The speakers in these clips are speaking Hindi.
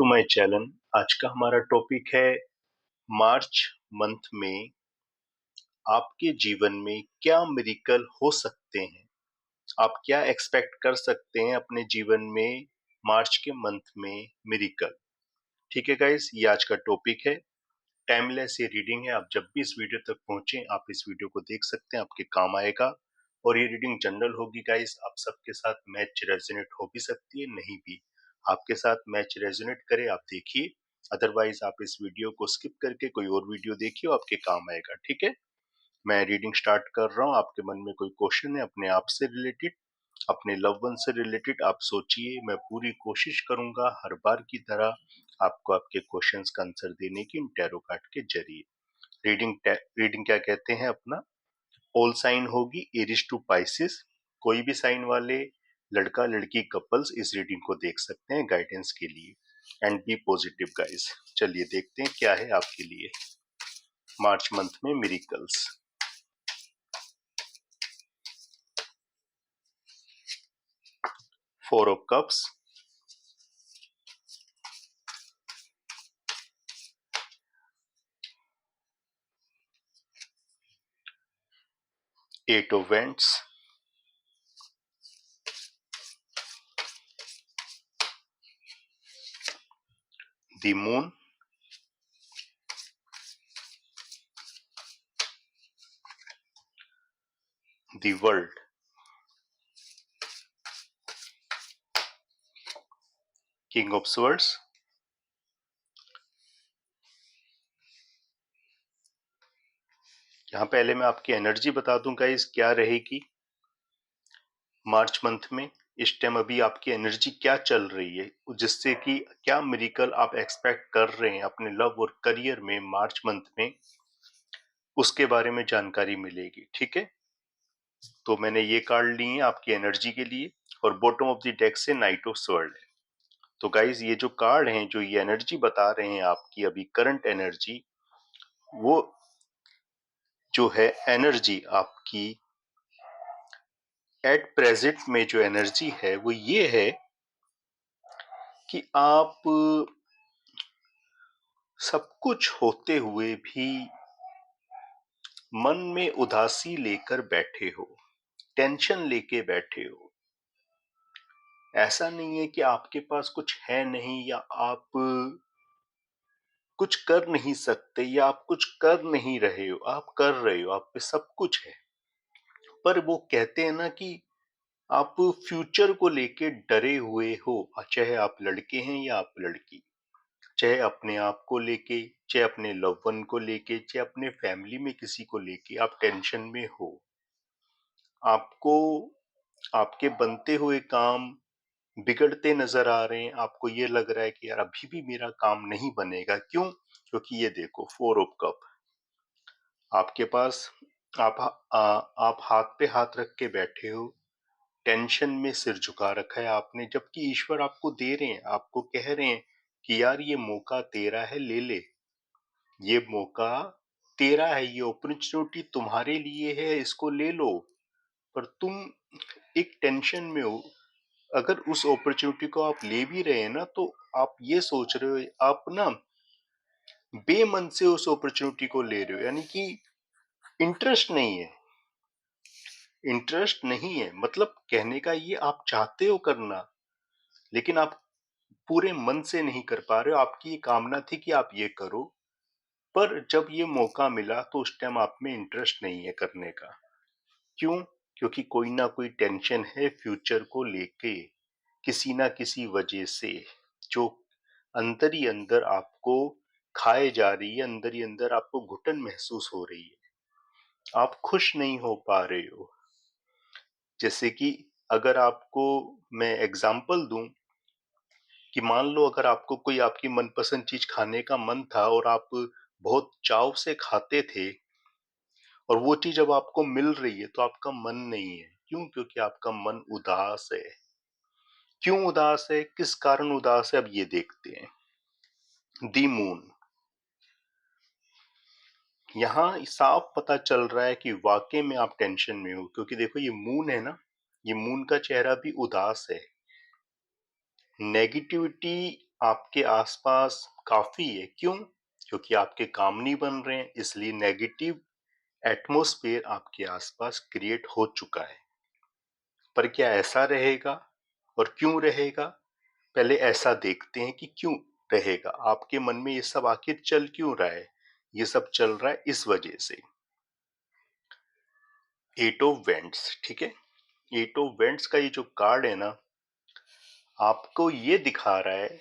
To my channel. आज का हमारा टॉपिक है मार्च मंथ में आपके जीवन में क्या मिरेकल हो सकते हैं। आप क्या एक्सपेक्ट कर सकते हैं अपने जीवन में मार्च के मंथ में मिरेकल। ठीक है गाइस, ये आज का टॉपिक है। टाइमलेस ये रीडिंग है। आप जब भी इस वीडियो तक पहुंचे आप इस वीडियो को देख सकते हैं, आपके काम आएगा। और ये रीडिंग जनरल होगी गाइस, आप सबके साथ मैच रेजोनेट हो भी सकती है, नहीं भी। आपके साथ मैच रेजोनेट करे आप देखिए, अदरवाइज आप इस वीडियो को स्किप करके कोई और वीडियो देखिए, आपके काम आएगा। ठीक है, मैं रीडिंग स्टार्ट कर रहा हूँ। आपके मन में कोई क्वेश्चन है अपने आप से रिलेटेड, अपने लव वन से रिलेटेड, आप सोचिए। मैं पूरी कोशिश करूंगा हर बार की तरह आपको आपके क्वेश्चंस का आंसर देने की इन टैरो कार्ड के जरिए। रीडिंग क्या कहते हैं अपना, ऑल साइन होगी एरिस टू पाइसिस। कोई भी साइन वाले लड़का लड़की कपल्स इस रीडिंग को देख सकते हैं गाइडेंस के लिए। And be positive guys. चलिए देखते हैं क्या है आपके लिए मार्च मंथ में miracles. Four of cups, eight of wands, the moon, the world, king of swords, यहाँ पहले मैं आपकी एनर्जी बता दूं गाइस क्या रहेगी मार्च मंथ में। इस टाइम अभी आपकी एनर्जी क्या चल रही है, जिससे कि क्या मिरेकल आप एक्सपेक्ट कर रहे हैं अपने लव और करियर में मार्च मंथ में, उसके बारे में जानकारी मिलेगी। ठीक है, तो मैंने ये कार्ड ली है आपकी एनर्जी के लिए, और बॉटम ऑफ द डेक से नाइट ऑफ स्वर्ड है। तो गाइज ये जो कार्ड हैं, जो ये एनर्जी बता रहे हैं आपकी अभी करंट एनर्जी, वो जो है एनर्जी आपकी एट प्रेजेंट में जो एनर्जी है वो ये है कि आप सब कुछ होते हुए भी मन में उदासी लेकर बैठे हो, टेंशन लेके बैठे हो। ऐसा नहीं है कि आपके पास कुछ है नहीं, या आप कुछ कर नहीं सकते, या आप कुछ कर नहीं रहे हो। आप कर रहे हो, आप पे सब कुछ है। पर वो कहते हैं ना कि आप फ्यूचर को लेके डरे हुए हो, चाहे आप लड़के हैं या आप लड़की, चाहे अपने आप को लेके, चाहे अपने लव वन को लेके, चाहे अपने फैमिली में किसी को लेके आप टेंशन में हो। आपको आपके बनते हुए काम बिगड़ते नजर आ रहे हैं। आपको ये लग रहा है कि यार अभी भी मेरा काम नहीं बनेगा। क्यों? क्योंकि ये देखो फोर ऑफ कप आपके पास, आप आप हाथ पे हाथ रख के बैठे हो, टेंशन में सिर झुका रखा है आपने, जबकि ईश्वर आपको दे रहे हैं, आपको कह रहे हैं कि यार ये मौका तेरा है, ले ले। ये मौका तेरा है, ये अपॉर्चुनिटी तुम्हारे लिए है, इसको ले लो। पर तुम एक टेंशन में हो। अगर उस अपॉर्चुनिटी को आप ले भी रहे हैं ना, तो आप ये सोच रहे हो, आप ना बेमन से उस अपॉर्चुनिटी को ले रहे हो, यानी कि इंटरेस्ट नहीं है। इंटरेस्ट नहीं है मतलब कहने का ये, आप चाहते हो करना, लेकिन आप पूरे मन से नहीं कर पा रहे हो। आपकी ये कामना थी कि आप ये करो, पर जब ये मौका मिला तो उस टाइम आप में इंटरेस्ट नहीं है करने का। क्यों? क्योंकि कोई ना कोई टेंशन है फ्यूचर को लेके, किसी ना किसी वजह से, जो अंदर ही अंदर आपको खाए जा रही है, अंदर ही अंदर आपको घुटन महसूस हो रही है। आप खुश नहीं हो पा रहे हो। जैसे कि अगर आपको मैं एग्जाम्पल दूं कि मान लो अगर आपको कोई आपकी मनपसंद चीज खाने का मन था और आप बहुत चाव से खाते थे, और वो चीज अब आपको मिल रही है तो आपका मन नहीं है। क्यों? क्योंकि आपका मन उदास है। क्यों उदास है, किस कारण उदास है, अब ये देखते हैं। दी मून, यहाँ साफ पता चल रहा है कि वाकई में आप टेंशन में हो, क्योंकि देखो ये मून है ना, ये मून का चेहरा भी उदास है। नेगेटिविटी आपके आसपास काफी है। क्यों? क्योंकि आपके काम नहीं बन रहे हैं, इसलिए नेगेटिव एटमॉस्फेयर आपके आसपास क्रिएट हो चुका है। पर क्या ऐसा रहेगा और क्यों रहेगा? पहले ऐसा देखते हैं कि क्यों रहेगा। आपके मन में ये सब आखिर चल क्यों रहा है? ये सब चल रहा है इस वजह से, एट ऑफ वेंट्स। ठीक है, एट ऑफ वेंट्स का ये जो कार्ड है ना, आपको ये दिखा रहा है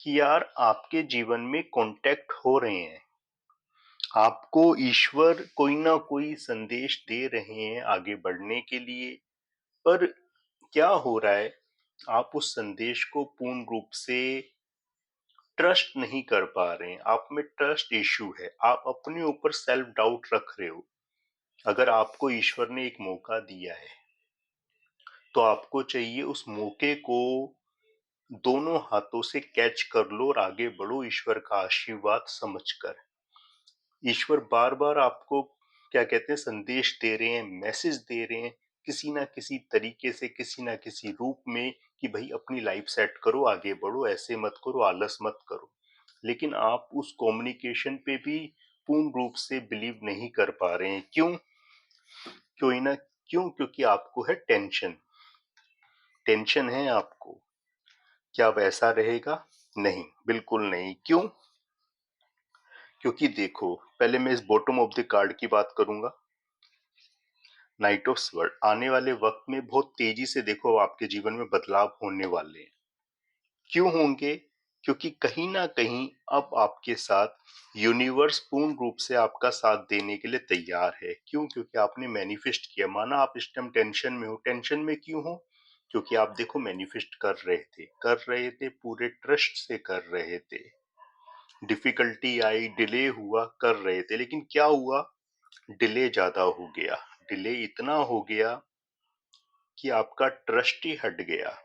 कि यार आपके जीवन में कांटेक्ट हो रहे हैं, आपको ईश्वर कोई ना कोई संदेश दे रहे हैं आगे बढ़ने के लिए। पर क्या हो रहा है, आप उस संदेश को पूर्ण रूप से ट्रस्ट नहीं कर पा रहे हैं। आप में ट्रस्ट इश्यू है, आप अपने ऊपर सेल्फ डाउट रख रहे हो। अगर आपको ईश्वर ने एक मौका दिया है तो आपको चाहिए उस मौके को दोनों हाथों से कैच कर लो और आगे बढ़ो ईश्वर का आशीर्वाद समझकर। ईश्वर बार बार आपको क्या कहते हैं, संदेश दे रहे हैं, मैसेज दे रहे हैं, किसी ना किसी तरीके से, किसी ना किसी रूप में, कि भाई अपनी लाइफ सेट करो, आगे बढ़ो, ऐसे मत करो, आलस मत करो। लेकिन आप उस कम्युनिकेशन पे भी पूर्ण रूप से बिलीव नहीं कर पा रहे हैं। क्यों? क्यों ना, क्यों? क्योंकि आपको है टेंशन। टेंशन है आपको। क्या अब ऐसा रहेगा? नहीं, बिल्कुल नहीं। क्यों? क्योंकि देखो, पहले मैं इस बॉटम ऑफ द कार्ड की बात करूंगा। Night of sword. आने वाले वक्त में बहुत तेजी से देखो आपके जीवन में बदलाव होने वाले हैं। क्यों होंगे? क्योंकि कहीं ना कहीं अब आपके साथ यूनिवर्स पूर्ण रूप से आपका साथ देने के लिए तैयार है। क्यों? क्योंकि आपने मैनिफेस्ट किया। माना आप इस टाइम टेंशन में हो। टेंशन में क्यों हो? क्योंकि आप देखो मैनिफेस्ट कर रहे थे, पूरे ट्रस्ट से कर रहे थे। डिफिकल्टी आई, डिले हुआ, कर रहे थे, लेकिन क्या हुआ, डिले ज्यादा हो गया। डिले इतना हो गया कि आपका ट्रस्ट ही हट गया।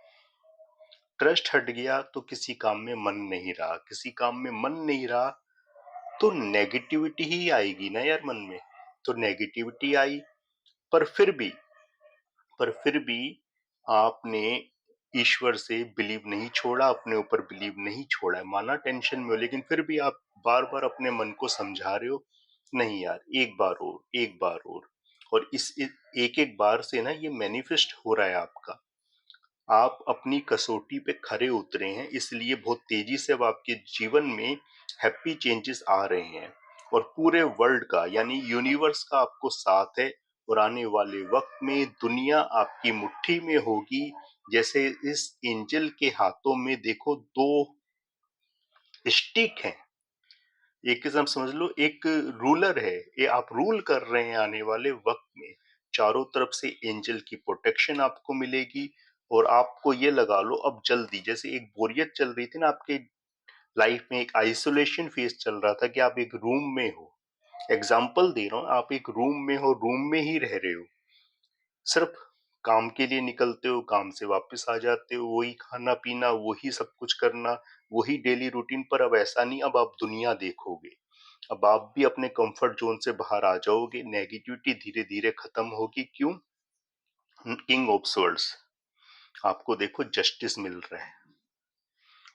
ट्रस्ट हट गया तो किसी काम में मन नहीं रहा। किसी काम में मन नहीं रहा तो नेगेटिविटी ही आएगी ना यार मन में। तो नेगेटिविटी आई। पर फिर भी पर फिर भी आपने ईश्वर से बिलीव नहीं छोड़ा, अपने ऊपर बिलीव नहीं छोड़ा है। माना टेंशन में हो, लेकिन फिर भी आप बार बार अपने मन को समझा रहे हो, नहीं यार, एक बार और, एक बार और इस एक एक बार से ना ये मैनिफेस्ट हो रहा है आपका। आप अपनी कसौटी पे खरे उतरे हैं, इसलिए बहुत तेजी से अब आपके जीवन में हैप्पी चेंजेस आ रहे हैं। और पूरे वर्ल्ड का यानी यूनिवर्स का आपको साथ है। और आने वाले वक्त में दुनिया आपकी मुट्ठी में होगी। जैसे इस एंजल के हाथों में देखो दो स्टिक हैं, एक किस्म समझ लो एक रूलर है। ये आप रूल कर रहे हैं आने वाले वक्त में। चारों तरफ से एंजल की प्रोटेक्शन आपको मिलेगी। और आपको ये लगा लो अब जल्दी, जैसे एक बोरियत चल रही थी ना आपके लाइफ में, एक आइसोलेशन फेज चल रहा था कि आप एक रूम में हो। एग्जाम्पल दे रहा हूँ, आप एक रूम में हो, रूम में ही रह रहे हो, सिर्फ काम के लिए निकलते हो, काम से वापस आ जाते हो, वही खाना पीना, वही सब कुछ करना, वही डेली रूटीन। पर अब ऐसा नहीं, अब आप दुनिया देखोगे। अब आप भी अपने कंफर्ट जोन से बाहर आ जाओगे। नेगेटिविटी धीरे धीरे खत्म होगी। क्यों? King of swords. आपको देखो जस्टिस मिल रहा है।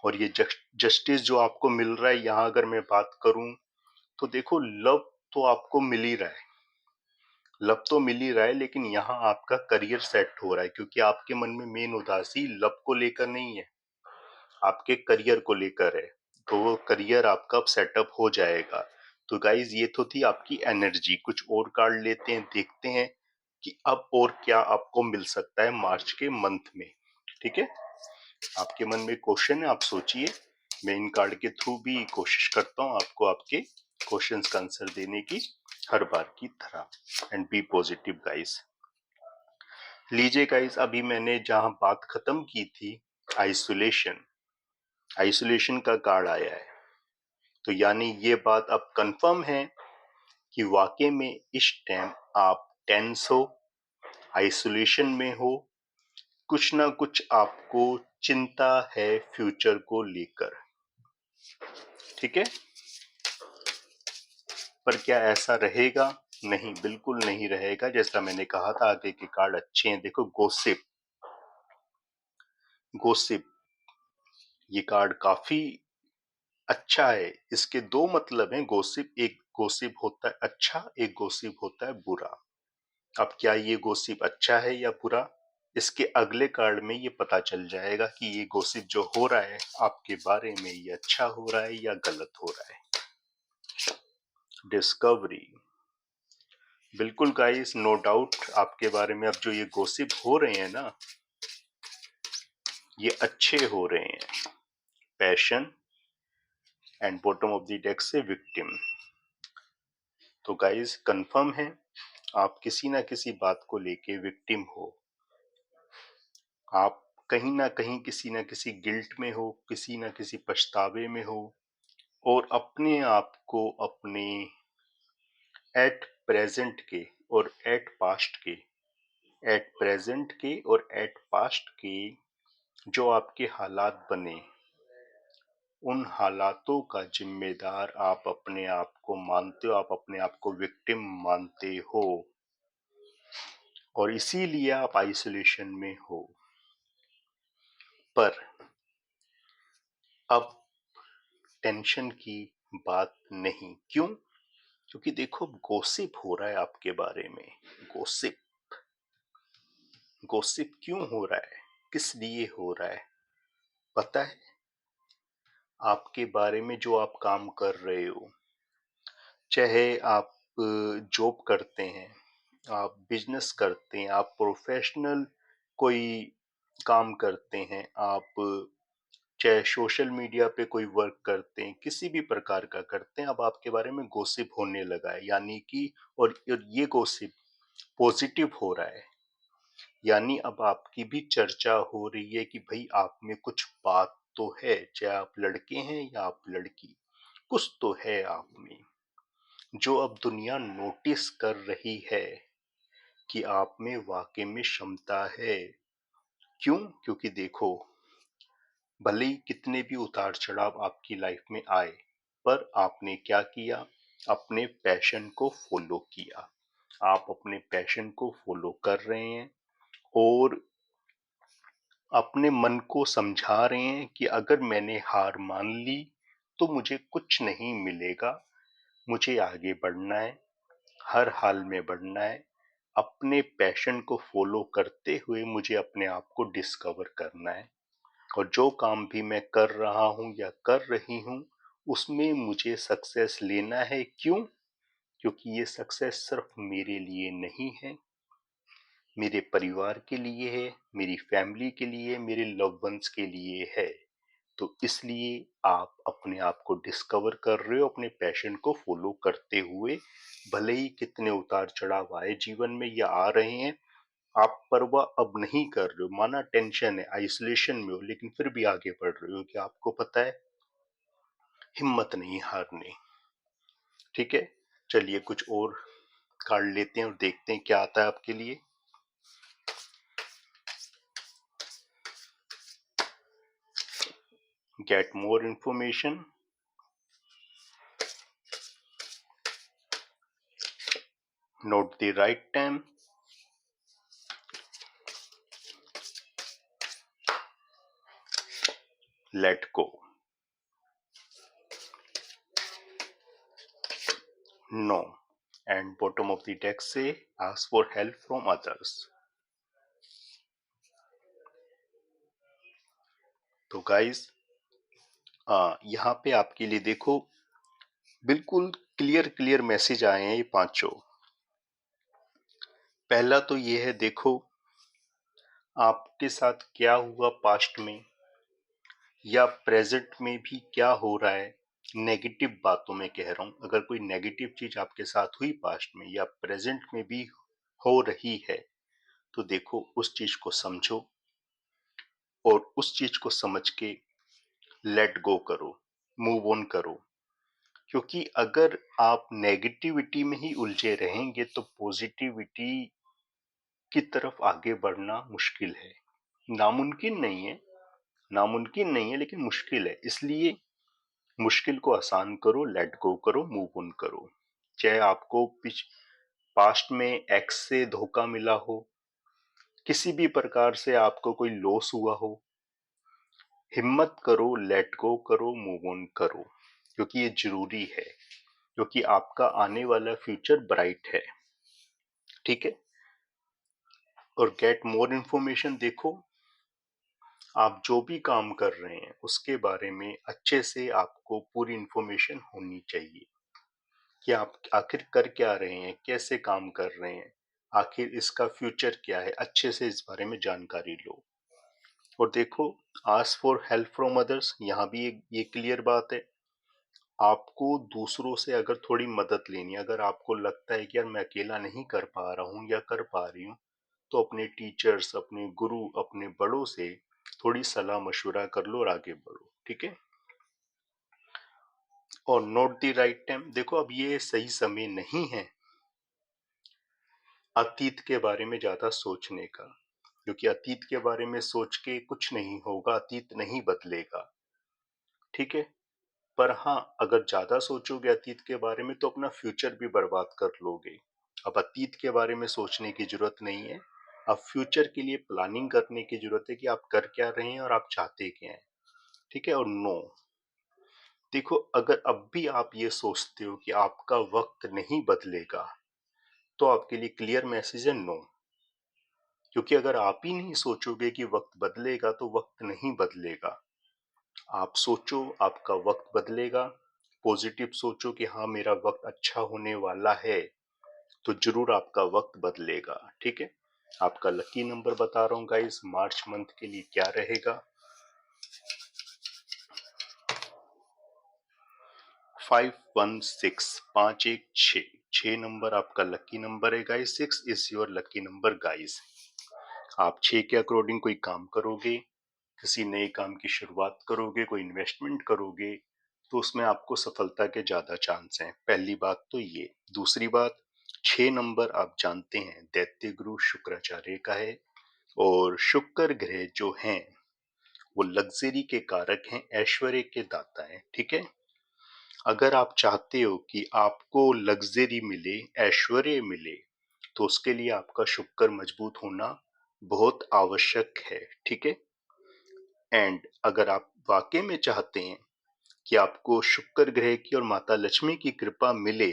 और ये जस्टिस जो आपको मिल रहा है, यहाँ अगर मैं बात करूं तो देखो लव तो आपको मिल ही रहा है। लव तो मिल ही रहा है, लेकिन यहाँ आपका करियर सेट हो रहा है। क्योंकि आपके मन में मेन उदासी लव को लेकर नहीं है, आपके करियर को लेकर है। तो वो करियर आपका अब सेटअप हो जाएगा। तो गाइज ये तो थी आपकी एनर्जी। कुछ और कार्ड लेते हैं, देखते हैं कि अब और क्या आपको मिल सकता है मार्च के मंथ में। ठीक है, आपके मन में क्वेश्चन है, आप सोचिए। मैं इन कार्ड के थ्रू भी कोशिश करता हूँ आपको आपके क्वेश्चंस का आंसर देने की, हर बार की तरह। And be positive guys. लीजिए गाइस, अभी मैंने जहां बात खत्म की थी, आइसोलेशन, आइसोलेशन का कार्ड आया है। तो यानी ये बात अब कंफर्म है कि वाकई में इस टाइम आप टेंस हो, आइसोलेशन में हो, कुछ ना कुछ आपको चिंता है फ्यूचर को लेकर। ठीक है, पर क्या ऐसा रहेगा? नहीं, बिल्कुल नहीं रहेगा। जैसा मैंने कहा था, आगे के कार्ड अच्छे हैं। देखो, गोसिप, गोसिप, ये कार्ड काफी अच्छा है। इसके दो मतलब हैं गॉसिप। एक गॉसिप होता है अच्छा, एक गॉसिप होता है बुरा। अब क्या ये गॉसिप अच्छा है या बुरा, इसके अगले कार्ड में ये पता चल जाएगा कि ये गॉसिप जो हो रहा है आपके बारे में, ये अच्छा हो रहा है या गलत हो रहा है। डिस्कवरी। बिल्कुल गाइस, नो डाउट आपके बारे में अब जो ये गॉसिप हो रहे हैं ना, ये अच्छे हो रहे हैं। Passion and bottom of the deck से विक्टिम। तो गाइस कंफर्म है आप किसी ना किसी बात को लेके विक्टिम हो। आप कहीं ना कहीं किसी ना किसी गिल्ट में हो, किसी ना किसी पछतावे में हो, और अपने आप को अपने एट प्रेजेंट के और एट पास्ट के, एट प्रेजेंट के और एट पास्ट के जो आपके हालात बने, उन हालातों का जिम्मेदार आप अपने आप को मानते हो, आप अपने आप को विक्टिम मानते हो, और इसीलिए आप आइसोलेशन में हो। पर अब टेंशन की बात नहीं। क्यों? क्योंकि देखो गॉसिप हो रहा है आपके बारे में। गॉसिप, गॉसिप क्यों हो रहा है, किस लिए हो रहा है पता है? आपके बारे में जो आप काम कर रहे हो, चाहे आप जॉब करते हैं, आप बिजनेस करते हैं, आप प्रोफेशनल कोई काम करते हैं, आप चाहे सोशल मीडिया पे कोई वर्क करते हैं, किसी भी प्रकार का करते हैं, अब आपके बारे में गॉसिप होने लगा है। यानी कि और ये गॉसिप पॉजिटिव हो रहा है। यानी अब आपकी भी चर्चा हो रही है कि भाई आप में कुछ बात तो है, चाहे आप लड़के हैं या आप लड़की, कुछ तो है आप में जो अब दुनिया नोटिस कर रही है कि आप में वाकई में क्षमता है। क्यों? क्योंकि देखो, भले ही कितने भी उतार चढ़ाव आपकी लाइफ में आए, पर आपने क्या किया? अपने पैशन को फॉलो किया। आप अपने पैशन को फॉलो कर रहे हैं और अपने मन को समझा रहे हैं कि अगर मैंने हार मान ली तो मुझे कुछ नहीं मिलेगा, मुझे आगे बढ़ना है, हर हाल में बढ़ना है। अपने पैशन को फॉलो करते हुए मुझे अपने आप को डिस्कवर करना है, और जो काम भी मैं कर रहा हूं या कर रही हूं उसमें मुझे सक्सेस लेना है। क्यों? क्योंकि ये सक्सेस सिर्फ मेरे लिए नहीं है, मेरे परिवार के लिए है, मेरी फैमिली के लिए, मेरे लव वंस के लिए है। तो इसलिए आप अपने आप को डिस्कवर कर रहे हो अपने पैशन को फॉलो करते हुए। भले ही कितने उतार चढ़ाव आए जीवन में या आ रहे हैं, आप परवाह अब नहीं कर रहे हो। माना टेंशन है, आइसोलेशन में हो, लेकिन फिर भी आगे बढ़ रहे हो कि आपको पता है हिम्मत नहीं हारनी। ठीक है, चलिए कुछ और कार्ड लेते हैं और देखते हैं क्या आता है आपके लिए। Get more information, note the right time, let go, no, and bottom of the deck से ask for help from others. तो गाइस यहाँ पे आपके लिए देखो बिल्कुल क्लियर क्लियर मैसेज आए हैं ये पांचों। पहला तो ये है, देखो आपके साथ क्या हुआ पास्ट में या प्रेजेंट में भी क्या हो रहा है। नेगेटिव बातों में कह रहा हूं, अगर कोई नेगेटिव चीज आपके साथ हुई पास्ट में या प्रेजेंट में भी हो रही है, तो देखो उस चीज को समझो और उस चीज को समझ के लेट गो करो, मूव ऑन करो। क्योंकि अगर आप नेगेटिविटी में ही उलझे रहेंगे तो पॉजिटिविटी की तरफ आगे बढ़ना मुश्किल है। नामुमकिन नहीं है, नामुमकिन नहीं है, लेकिन मुश्किल है। इसलिए मुश्किल को आसान करो, लेट गो करो, मूव ऑन करो। चाहे आपको पास्ट में एक्स से धोखा मिला हो, किसी भी प्रकार से आपको कोई लॉस हुआ हो, हिम्मत करो, लेट गो करो, मूव ऑन करो, क्योंकि ये जरूरी है, क्योंकि आपका आने वाला फ्यूचर ब्राइट है। ठीक है। और गेट मोर इन्फॉर्मेशन देखो, आप जो भी काम कर रहे हैं उसके बारे में अच्छे से आपको पूरी इन्फॉर्मेशन होनी चाहिए कि आप आखिर कर क्या रहे हैं, कैसे काम कर रहे हैं, आखिर इसका फ्यूचर क्या है, अच्छे से इस बारे में जानकारी लो। और देखो, ask for help from others, यहाँ भी ये क्लियर बात है, आपको दूसरों से अगर थोड़ी मदद लेनी है, अगर आपको लगता है कि यार मैं अकेला नहीं कर पा रहा हूँ या कर पा रही हूँ, तो अपने टीचर्स, अपने गुरु, अपने बड़ों से थोड़ी सलाह मशवरा कर लो और आगे बढ़ो। ठीक है। और नोट द राइट टाइम, देखो अब ये सही समय नहीं है अतीत के बारे में ज्यादा सोचने का, क्योंकि अतीत के बारे में सोच के कुछ नहीं होगा, अतीत नहीं बदलेगा। ठीक है। पर हाँ, अगर ज्यादा सोचोगे अतीत के बारे में तो अपना फ्यूचर भी बर्बाद कर लोगे। अब अतीत के बारे में सोचने की जरूरत नहीं है, अब फ्यूचर के लिए प्लानिंग करने की जरूरत है कि आप कर क्या रहे हैं और आप चाहते क्या हैं। ठीक है। और नो, देखो अगर अब भी आप ये सोचते हो कि आपका वक्त नहीं बदलेगा, तो आपके लिए क्लियर मैसेज है नो। क्योंकि अगर आप ही नहीं सोचोगे कि वक्त बदलेगा तो वक्त नहीं बदलेगा। आप सोचो आपका वक्त बदलेगा, पॉजिटिव सोचो कि हाँ मेरा वक्त अच्छा होने वाला है, तो जरूर आपका वक्त बदलेगा। ठीक है। आपका लकी नंबर बता रहा हूँ गाइस, मार्च मंथ के लिए क्या रहेगा। 516, 516, 6 नंबर आपका लकी नंबर है guys. 6 is your lucky number guys. आप 6 के अकॉर्डिंग कोई काम करोगे, किसी नए काम की शुरुआत करोगे, कोई इन्वेस्टमेंट करोगे, तो उसमें आपको सफलता के ज्यादा चांस हैं। पहली बात तो ये। दूसरी बात, 6 नंबर आप जानते हैं दैत्य गुरु शुक्राचार्य का है, और शुक्र ग्रह जो हैं वो लग्जरी के कारक हैं, ऐश्वर्य के दाता हैं। ठीक है। अगर आप चाहते हो कि आपको लग्जरी मिले, ऐश्वर्य मिले, तो उसके लिए आपका शुक्र मजबूत होना बहुत आवश्यक है। ठीक है। एंड अगर आप वाकई में चाहते हैं कि आपको शुक्र ग्रह की और माता लक्ष्मी की कृपा मिले,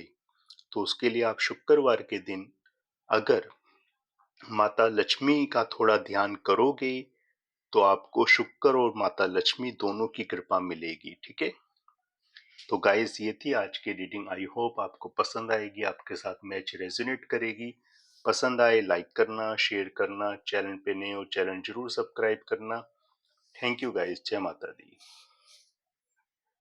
तो उसके लिए आप शुक्रवार के दिन अगर माता लक्ष्मी का थोड़ा ध्यान करोगे, तो आपको शुक्र और माता लक्ष्मी दोनों की कृपा मिलेगी। ठीक है। तो गाइस, ये थी आज की रीडिंग। आई होप आपको पसंद आएगी, आपके साथ मैच रेजोनेट करेगी। पसंद आए लाइक करना, शेयर करना, चैनल पे नए हो चैनल जरूर सब्सक्राइब करना। थैंक यू गाइस, जय माता दी।